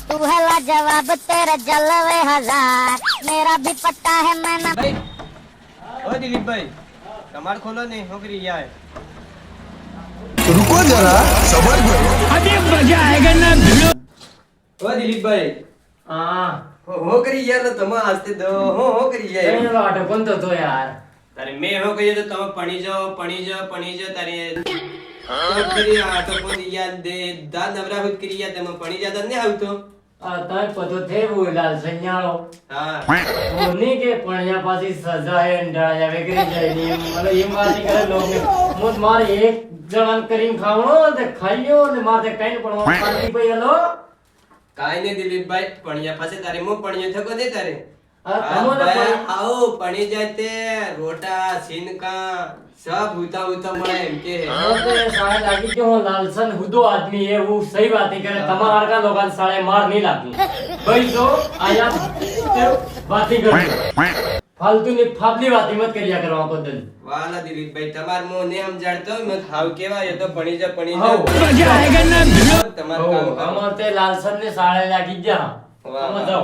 तू है लाजवाब तेरे जलवे हजार मेरा भी पट्टा है मैं ना ભાઈ ઓ દિલીપભાઈ કમાડ ખોલો ને છોકરી યાર रुको जरा सबर करो। अभी मजा आएगा ना भिड़ो। ઓ દિલીપભાઈ हाँ હો કરી યાર તો તમે આસ્તે દો હો કરી યાર कहीं वाटो कौन तो यार તારે મેં હો કહીએ તો તમે પણી જાઓ તારે કરી આટો કોની યાદ દે દા નવરા હુત કરી યાર તમે પણી જાતા ને આવતો ताय पतो थे वो लाल सन्यालो હા वो नहीं के पढ़िया पासी सजा है डरा जावे करी जाए नहीं मतलब ये बात नहीं करे लोग ने मुझ मार एक जवान करीम खावणो ते खाइयो ने माथे कहीं पड़ो पानी पे हेलो કાઈ ને દિલીપભાઈ પણિયા પાસે તારે મો પણિયો થકો દે તારે तमो ने આવો પણી જાતે રોટા છીનકા सब उता उता મળે એમ કે तो साले लागी क्यों लालसन हुदो आदमी है वो सही बात नहीं करे तमार का लोगन साले मार नहीं लागी भाई तो आया बात ही कर फालतू ने फाबली बात मत करिया करो को दिल વાલા દિલીપભાઈ તમાર મો ને સમજાડતો મત હાવ કેવા એ તો પણી જા मजा आएगा ना भिड़ो। તમાર કામ કરો અમાર તે લાલસન ને સાળે લાગી જા વાહ, અમે વાહ. જાઓ